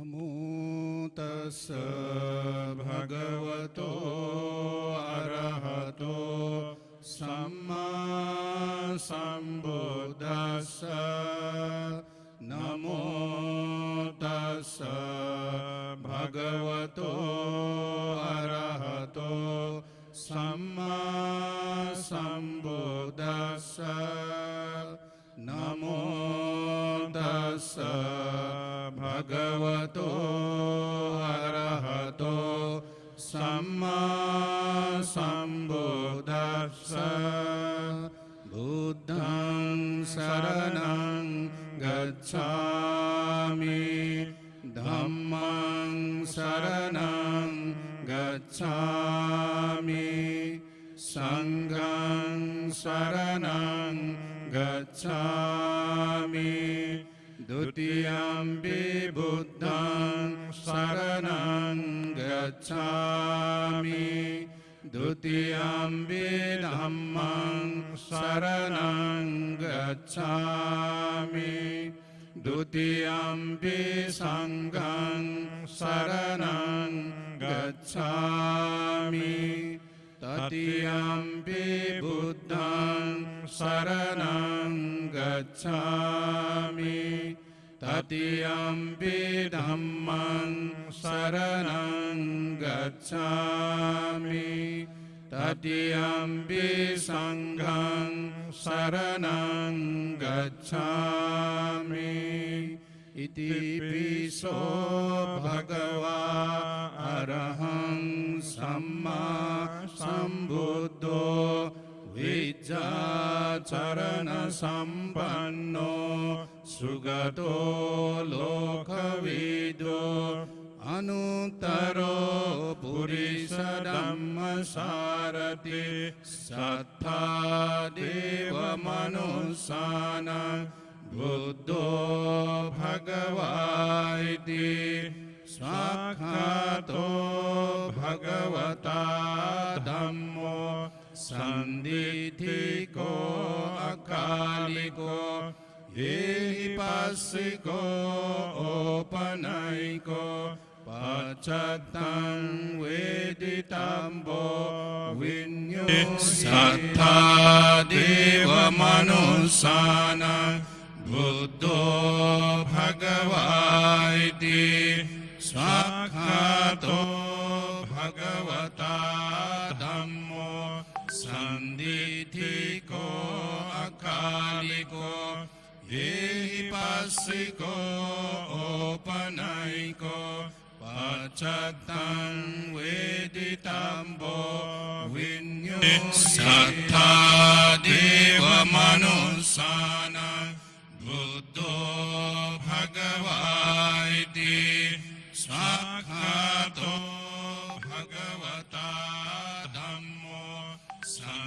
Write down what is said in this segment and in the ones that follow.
नमो तस्स भगवतो अरहतो सम्मा सम्बुद्दस्स नमो तस्स भगवतो अरहतो सम्मा सम्बुद्दस्स नमो तस्स भगवतो अरहतो सम्मा सम्बुद्दस्स बुद्धं शरणं गच्छामि धम्मं शरणं गच्छामि संघं शरणं गच्छामि द्वितीयंपि बुद्धं शरणं गच्छामि द्वितीयंपि धम्मं शरणं गच्छामि द्वितीयंपि संघं शरणं गच्छामि तृतीयंपि बुद्धं शरणं गच्छामि तृतीयंपि धम्मं शरणं गच्छामि तृतीयंपि संघं शरणं गच्छामि इतिपिसो भगवा अरहं सम्मा सम्बुद्धो विद्याचरण संपन्नो सुगतो लोकविदो अनुत्तरो पुरुष धम्मसारथि सत्ता देव मनुष्यानां बुद्धो भगवाति साक्षातो भगवता धम्मो संदिथिको अकालिको एहिपासिको औपनयिको पश्चात्तं वेदितम्बो विन्यो सत्ता देव मनुष्यानां बुद्धो भगवाति साक्षातो भगवता धम्मो संदिथिको अकालिको एहिपासिको औपनयिको पश्चात्तं वेदितम्बो विन्यो सत्ता देव मनुष्यानां बुद्धो भगवाति साक्षातो भगवता धम्मो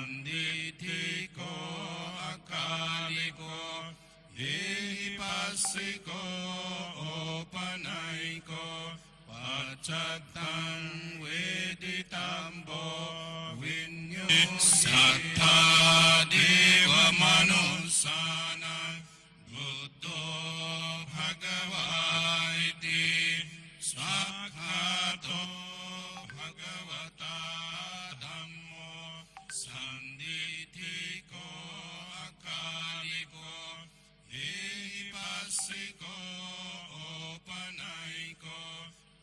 संदिथिको अकालिको एहिपासिको औपनयिको पश्चात्तं वेदितम्बो विन्यो सत्ता देव मनुष्यानां बुद्धो भगवाति साक्षातो भगवता धम्मो संदिथिको अकालिको एहिपासिको औपनयिको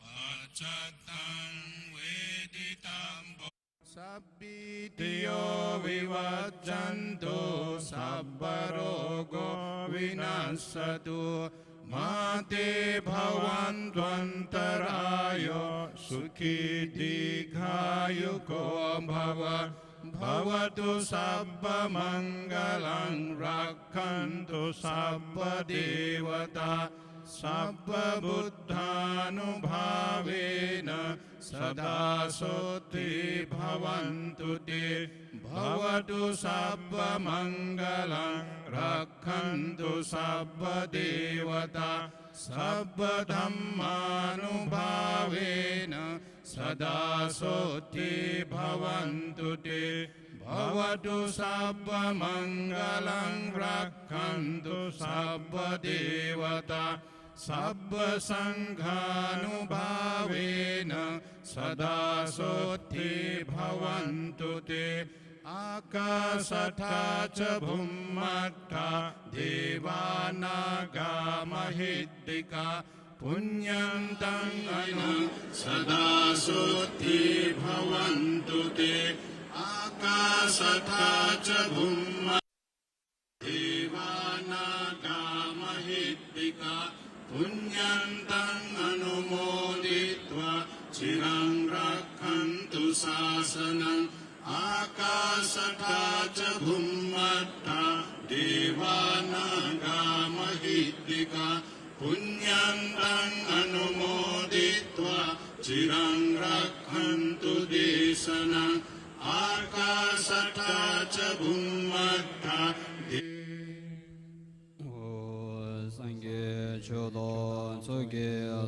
पश्चात्तं वेदितम्बो सब्बितियो विवज्जन्तु सब्बरोगो विनाशतु माते भवन्त्वन्तरायो सुखी दीर्घायुको भव भवतु सब्बमङ्गलं रक्षन्तु सब्बदेवता सब्बबुद्धानुभावेन सदा सोत्ति भवन्तु ते भवतु सब्बमङ्गलं रक्षन्तु सब्बदेवता सब्बधम्मानुभावेन सदा सोत्ति भवन्तु ते भवतु सब्बमङ्गलं रक्षन्तु सब्बदेवता สัพพสังฆานุภาเวนะสดาโสทิภวันตุเตอากาสัทธาจภุมมัตถาเทวานากามหิตติกาปุญญังตังอนุสดาโสทิภวันตุเตอากาสัทธาจภุมมัตถาเทวานากามหิตติกาปุญญังตังอนุโมดิตวะชิรังรักขันตุศาสนังอากาสัทธาจภุมมัตถาเทวานากามหิตติกาปุญญังตังอนุโมดิตวะชิรังรักขันตุเดสนังอากาสัทธาจภุมมัตถาสังเกตโชดอนสุเก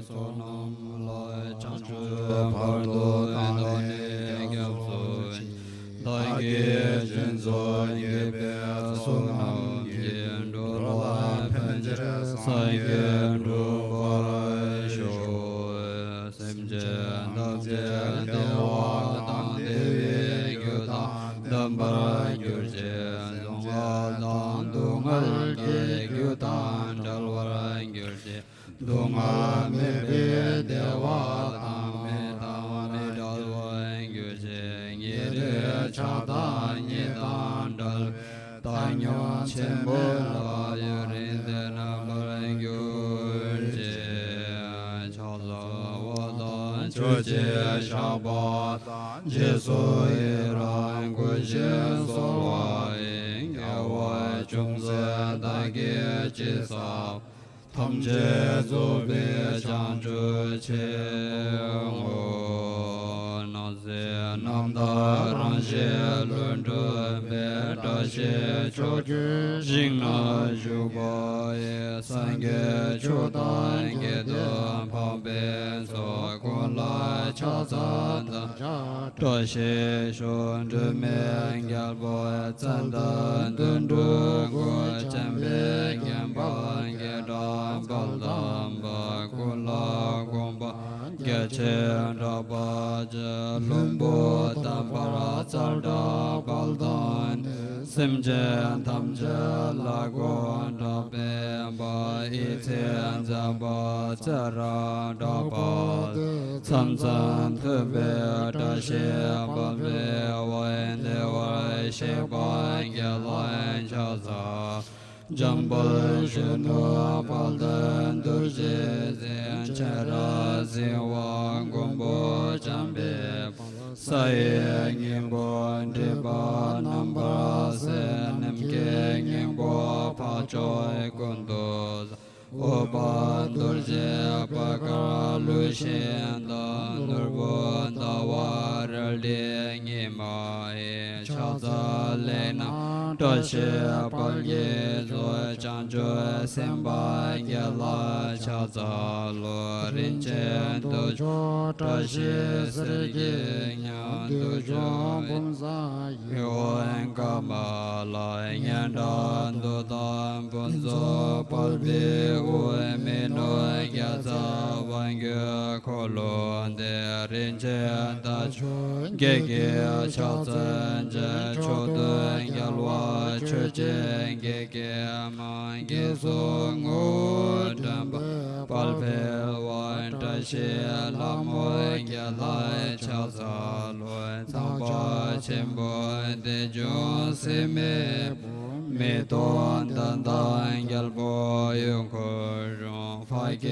สนมลอยจันทร์พาร์โตอันโดเนกับสุนตายเกจินโซเยเปสุนัมเยนดูลายพันเจสังเกตดูบาร์โชเซมเจนดับเจนเทวาตังเทวีกุตังดัมบายุเจนสงฆ์ตังตุงัลเกกุตังดัลวารังกุเจตุงัลเมเปเดวาตังเมตังเมดัลวารังกุเจเยเดชาตังเยตังดัลตังโยเชมบุลายุรินเดนะบารังกุเจชาลาวะตังจุเจชาบาตังเจสุยรังกุเจโสวาอิงเกวะจุมเซตะเกจิสาธรรมเจสุเบจันจุเชงโอนาเซนัมตารังเชลุนตุเบตาเชโชจุจิงนาจุบายสังเกจุตังเกตุภาเบโสกุลาชาจันตตาเชชุนตุเมงยาบอยจันตันตุนตุกุจัมเบงยัมบังเกดัมบัลดัมบะกุลากุมบะเกเชนดาบะเจลุมโบตัมปะราจัลดาบัลดันสิมเจนทัมเจลากุนดาเปบะอิเทนจาบะเจราดาบะสัมสันเทเบตาเชบะเบวันเดวะเชบังเกลันชาซาจัมบัลชนุปัลดันดุเจเซนชาราเซวังกุมโบจัมเบสายงิมบันเดบานัมบาเซนัมเกงิมบัพาจอยกุนโดโอปาดุเจปะกาลุเชนดันนุบนตาวารเดงิมาเอชาซาเลนาตเชปัลเยโซจันจุเซมบาเกลาชาซาโลรินเชนตุโจตเชสริเกญาตุโจบุมซาโยเอนกามาลายยันดันตุตัมปุนโซปัลเบอุเมโนยะซาวังเกโคโลเดรินเชนตาชุเกเกชาซันเจโชตุยะลวาเชเจเกเกมังเกสุงุดัมปัลเปวันตะเชลามวยยะลายชาซาลวยสัมปะเชมบุเตจุสิเมเมตอนตันตังยัลโบยุงโคจงไฟเก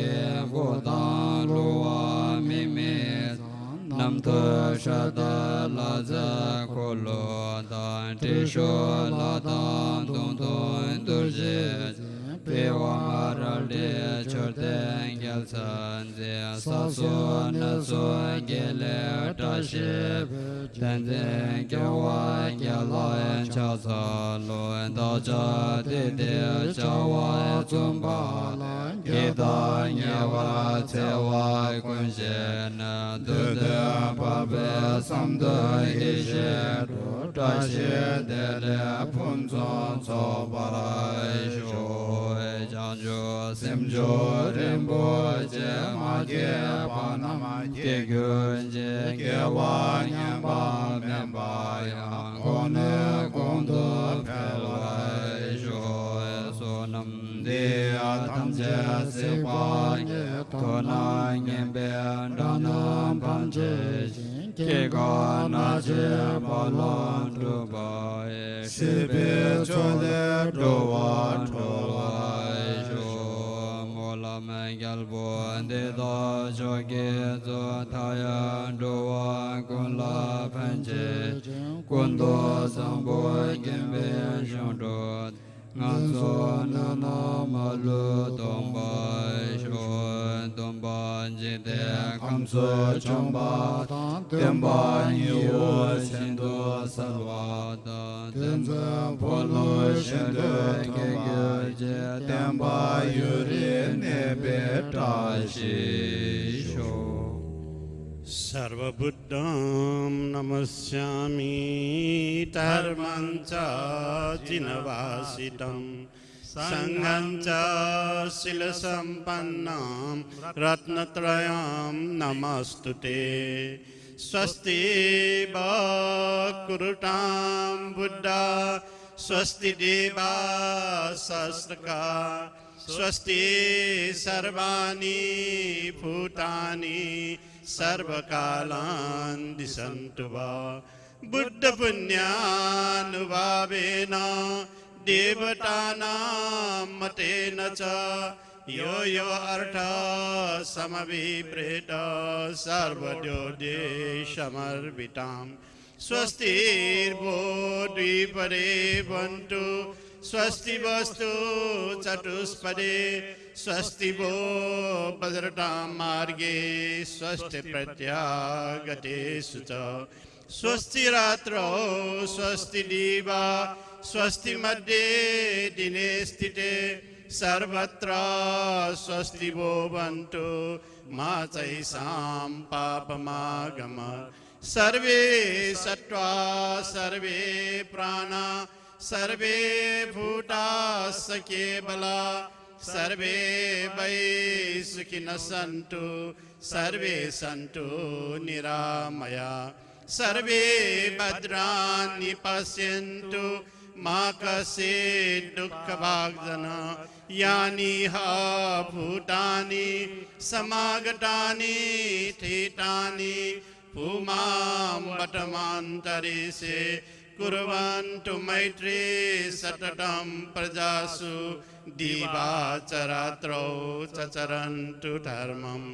โกตังลุวามิเมนัมเตชะตาลาซาโคโลตันติโชลาตันตุนตุนตุเจเปวามาราเลชอเตงยัลสันเซสัสสุนัสสุเกเลตาเชตันเซเกวะเกลอยชาซาโลนตาจาติเตชาวะจุมบาเกตาเยวะเทวะกุญเจนะตุเตปะเปสัมเตอิเชตุตาเชเตเลพุนซอนโซบาราโชจัน jo sim jo rimbo je ma je pa na ma je gyo je ge wa nyam ba men ba yang kon ne kon do pel wai jo so nam de a tham je se pa ye to na nyem be da na pan je ke ga na je ba lon do ba ye se be cho le do wa Mangal bo de do jo ge zo ta ya do wa kun la phan je kun do sang bo gen be jong do ngan so na na ma lu dong ba sho dong ba ji de kam so chong ba tem ba ni wo chen do sa wa da tem za po lo shen de ge ge je tem ba yu ri ne be ta shi sho Sarvabhuddham namasyami dharmam ca jinavasitam sangham ca silasampannam ratnatrayam namastute swasti bhakurutam buddha swasti deva sastraka swasti sarvani bhutani sarvakalan disantu va buddha punyānubhavena devatānam matena ca yo yo artha samavipreta sarvadode shamarvitam swastir bodhipare vantu swasti vastu chatuspade swasti bo bhadratam marge swasti pratyagate suca swasti ratro swasti diva swasti madhye dine stite sarvatra swasti bo vantu macaisam papamagama sarve sattva sarve prana sarve bhuta sakye bala sarve vai sukhina santu sarve santu niramaya sarve bhadrani pasyantu ma kase dukkha bhagdana yani ha bhutani samagatani thitani pumam vatamantare se kurvantu maitri satatam prajasu divacharatro chacharantu dharmam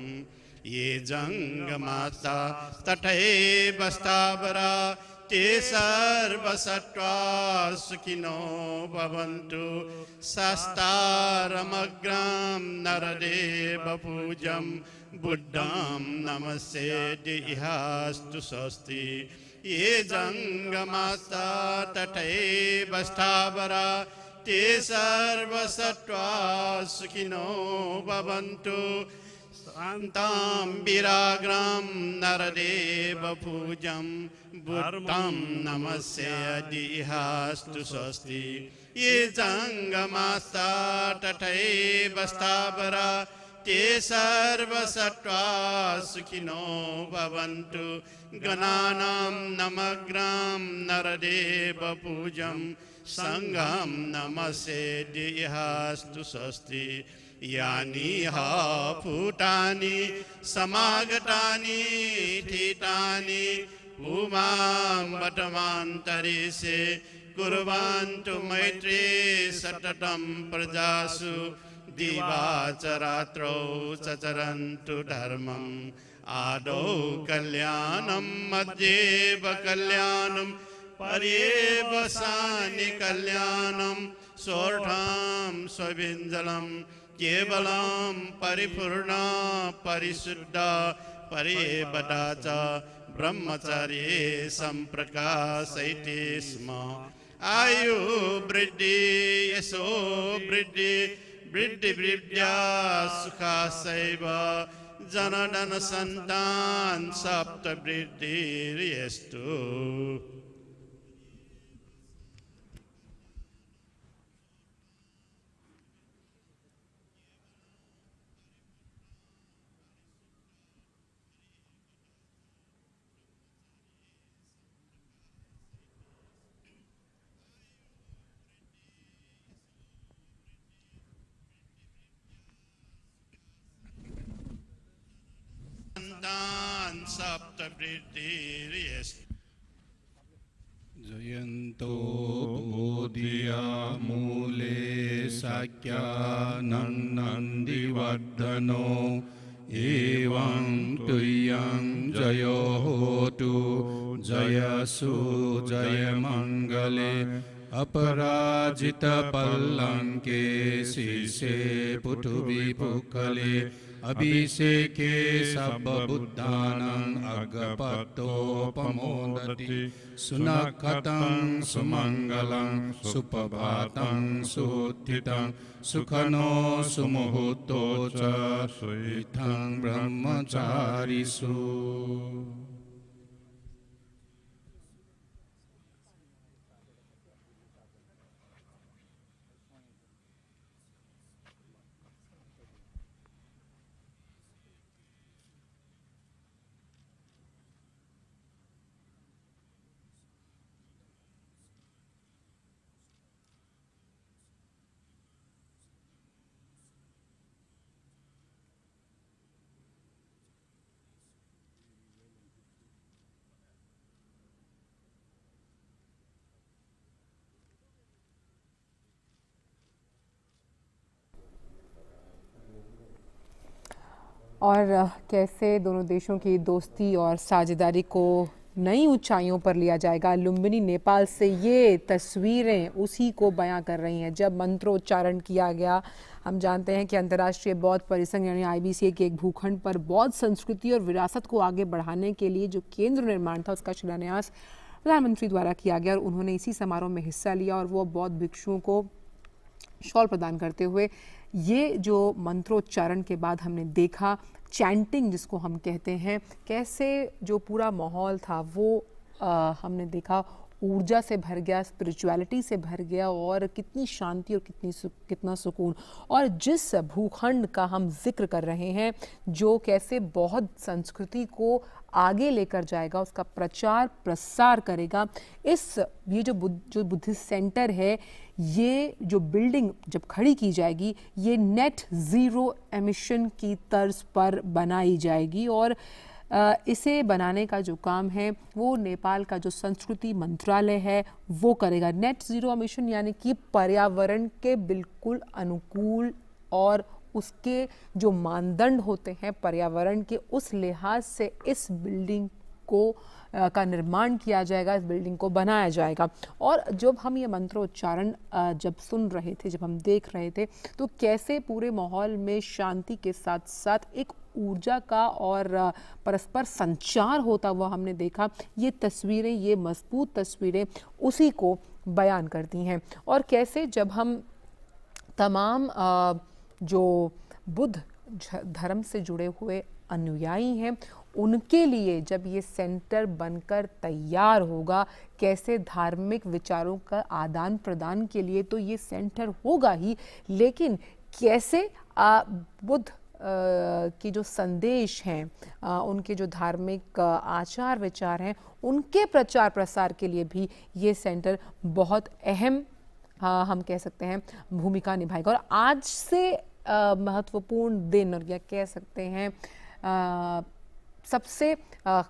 ye jangamata tathai vastabara te sarva sattva sukhino bhavantu sastaramagram naradeva pujam buddham namaste dihastu swasti ye jangamata tathai vastabara te sarva sattva sukhino bhavantu Santam viragram naradeva pujam buddham namasya dihastu swasti ye jangamasta tathai vastabara te sarva sattva sukhino bhavantu gananam namagram naradeva pujam sangham namasya dihastu swasti yani ha bhutani samagatani thitani umam vatamantare se kurvantu maitri satatam prajasu divacharatro chacharantu dharmam adau kalyanam madhyeva kalyanam paryeva sani kalyanam sortham swavinjalam kevalam paripurna parisuddha pariyevadaca brahmacharye samprakasayate sma ayu briddhi yaso briddhi briddhi briddhya sukha saiva janadana santan sapta briddhi riestu. सप्तवृद्धिर्यस् जयन्तो Bodhiya मूले शाक्यानन्दिवर्धनो एवं तुय्यं जयो होतु जयसु जयमङ्गले अपराजितपल्लङ्के शीर्षे पुटुविपुकले अभिषेके सर्वबुद्धानां अगपतोपमोदति सुनखतं सुमङ्गलं सुप्रभातं सुत्थितं सुखनो सुमुहूर्तो च सुइथं ब्रह्मचारिषु। और कैसे दोनों देशों की दोस्ती और साझेदारी को नई ऊंचाइयों पर लिया जाएगा। लुम्बिनी नेपाल से ये तस्वीरें उसी को बयां कर रही हैं। जब मंत्रोच्चारण किया गया, हम जानते हैं कि अंतर्राष्ट्रीय बौद्ध परिसंघ यानी IBC के एक भूखंड पर बौद्ध संस्कृति और विरासत को आगे बढ़ाने के लिए जो केंद्र निर्माण था उसका शिलान्यास प्रधानमंत्री द्वारा किया गया और उन्होंने इसी समारोह में हिस्सा लिया और वो बौद्ध भिक्षुओं को शॉल प्रदान करते हुए ये जो मंत्रोच्चारण के बाद हमने देखा, चैंटिंग जिसको हम कहते हैं, कैसे जो पूरा माहौल था वो हमने देखा ऊर्जा से भर गया, स्पिरिचुअलिटी से भर गया और कितनी शांति और कितना सुकून। और जिस भूखंड का हम जिक्र कर रहे हैं जो कैसे बौद्ध संस्कृति को आगे लेकर जाएगा, उसका प्रचार प्रसार करेगा, ये जो बुद्धिस्ट सेंटर है, ये जो बिल्डिंग जब खड़ी की जाएगी ये नेट ज़ीरो एमिशन की तर्ज पर बनाई जाएगी और इसे बनाने का जो काम है वो नेपाल का जो संस्कृति मंत्रालय है वो करेगा। नेट ज़ीरो एमिशन यानी कि पर्यावरण के बिल्कुल अनुकूल और उसके जो मानदंड होते हैं पर्यावरण के, उस लिहाज से इस बिल्डिंग को का निर्माण किया जाएगा, इस बिल्डिंग को बनाया जाएगा। और जब हम ये मंत्रोच्चारण जब सुन रहे थे, जब हम देख रहे थे, तो कैसे पूरे माहौल में शांति के साथ साथ एक ऊर्जा का और परस्पर संचार होता हुआ हमने देखा। ये तस्वीरें, ये मजबूत तस्वीरें उसी को बयान करती हैं। और कैसे जब हम तमाम जो बुद्ध धर्म से जुड़े हुए अनुयायी हैं उनके लिए जब ये सेंटर बनकर तैयार होगा, कैसे धार्मिक विचारों का आदान प्रदान के लिए तो ये सेंटर होगा ही, लेकिन कैसे बुद्ध की जो संदेश हैं, उनके जो धार्मिक आचार विचार हैं, उनके प्रचार प्रसार के लिए भी ये सेंटर बहुत अहम हम कह सकते हैं भूमिका निभाएगा। और आज से महत्वपूर्ण दिन और क्या कह सकते हैं सबसे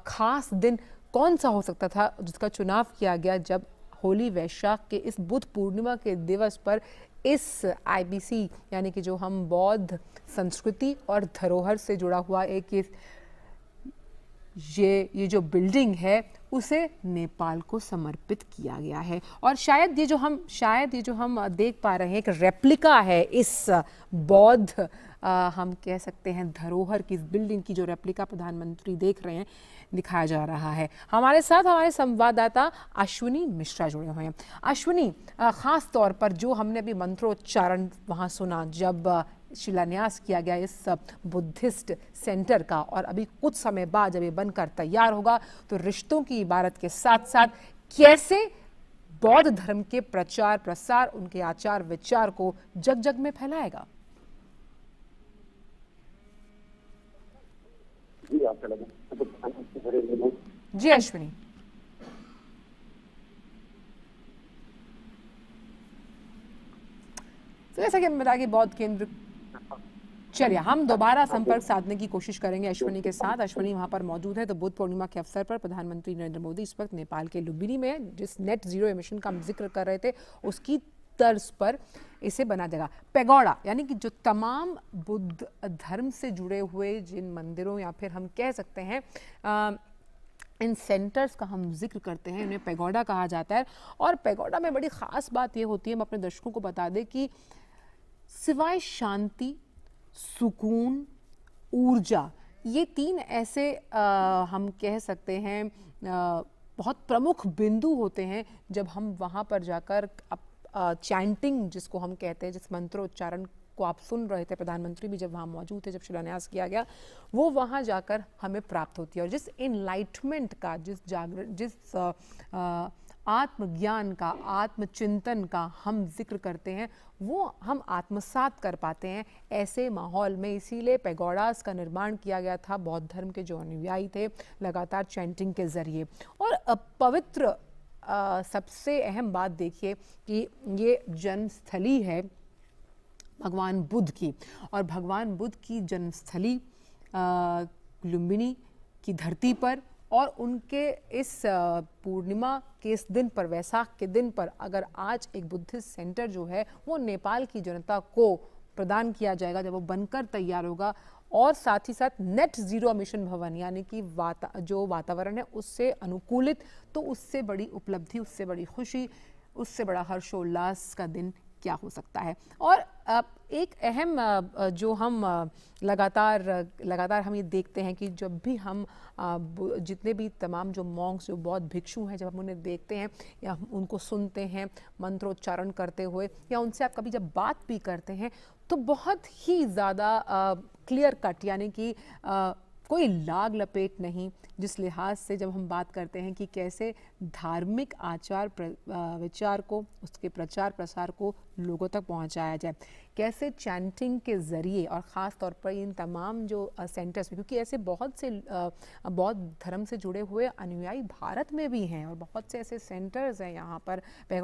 खास दिन कौन सा हो सकता था जिसका चुनाव किया गया, जब होली वैशाख के इस बुद्ध पूर्णिमा के दिवस पर इस IBC यानी कि जो हम बौद्ध संस्कृति और धरोहर से जुड़ा हुआ एक ये जो बिल्डिंग है उसे नेपाल को समर्पित किया गया है। और शायद ये जो हम देख पा रहे हैं एक रेप्लिका है इस बौद्ध हम कह सकते हैं धरोहर की, इस बिल्डिंग की जो रेप्लिका प्रधानमंत्री देख रहे हैं दिखाया जा रहा है। हमारे साथ हमारे संवाददाता अश्विनी मिश्रा जुड़े हुए हैं। अश्विनी, खास तौर पर जो हमने अभी मंत्रोच्चारण वहाँ सुना जब शिलान्यास किया गया इस बुद्धिस्ट सेंटर का, और अभी कुछ समय बाद जब ये बनकर तैयार होगा तो रिश्तों की इबारत के साथ साथ कैसे बौद्ध धर्म के प्रचार प्रसार, उनके आचार विचार को जग जग में फैलाएगा। जी अश्विनी, तो जैसा कि हमने बताया कि बौद्ध केंद्र चलिए हम दोबारा संपर्क साधने की कोशिश करेंगे अश्वनी के साथ। अश्वनी वहां पर मौजूद है। तो बुद्ध पूर्णिमा के अवसर पर प्रधानमंत्री नरेंद्र मोदी इस वक्त नेपाल के लुम्बिनी में जिस नेट जीरो एमिशन का हम जिक्र कर रहे थे उसकी तर्ज पर इसे बना देगा पैगोडा, यानी कि जो तमाम बुद्ध धर्म से जुड़े हुए जिन मंदिरों या फिर हम कह सकते हैं इन सेंटर्स का हम जिक्र करते हैं, उन्हें पैगोडा कहा जाता है। और पैगोडा में बड़ी ख़ास बात ये होती है, हम अपने दर्शकों को बता दें कि सिवाय शांति, सुकून, ऊर्जा, ये तीन ऐसे हम कह सकते हैं बहुत प्रमुख बिंदु होते हैं जब हम वहाँ पर जाकर चैंटिंग जिसको हम कहते हैं, जिस मंत्रोच्चारण को आप सुन रहे थे, प्रधानमंत्री भी जब वहाँ मौजूद थे जब शिलान्यास किया गया, वो वहाँ जाकर हमें प्राप्त होती है। और जिस इनलाइटमेंट का, जिस आत्मज्ञान का, आत्मचिंतन का हम जिक्र करते हैं, वो हम आत्मसात कर पाते हैं ऐसे माहौल में। इसीलिए पैगोडास का निर्माण किया गया था बौद्ध धर्म के जो अनुयायी थे लगातार चैंटिंग के ज़रिए। और पवित्र सबसे अहम बात देखिए कि ये जन्मस्थली है भगवान बुद्ध की, और भगवान बुद्ध की जन्मस्थली लुम्बिनी की धरती पर, और उनके इस पूर्णिमा के इस दिन पर, वैसाख के दिन पर, अगर आज एक बुद्धिस्ट सेंटर जो है वो नेपाल की जनता को प्रदान किया जाएगा जब वो बनकर तैयार होगा, और साथ ही साथ नेट जीरो एमिशन भवन यानी कि जो वातावरण है उससे अनुकूलित, तो उससे बड़ी उपलब्धि, उससे बड़ी खुशी, उससे बड़ा हर्षोल्लास का दिन क्या हो सकता है। और एक अहम जो हम लगातार हम ये देखते हैं कि जब भी हम जितने भी तमाम जो मॉन्क्स, जो बौद्ध भिक्षु हैं, जब हम उन्हें देखते हैं या हम उनको सुनते हैं मंत्रोच्चारण करते हुए, या उनसे आप कभी जब बात भी करते हैं, तो बहुत ही ज़्यादा क्लियर कट, यानी कि कोई लाग लपेट नहीं, जिस लिहाज से जब हम बात करते हैं कि कैसे धार्मिक आचार विचार को, उसके प्रचार प्रसार को लोगों तक पहुंचाया जाए, कैसे चैंटिंग के ज़रिए, और ख़ास तौर पर इन तमाम जो सेंटर्स में, क्योंकि ऐसे बहुत से बौद्ध धर्म से जुड़े हुए अनुयायी भारत में भी हैं और बहुत से ऐसे सेंटर्स हैं यहाँ पर पैगोडा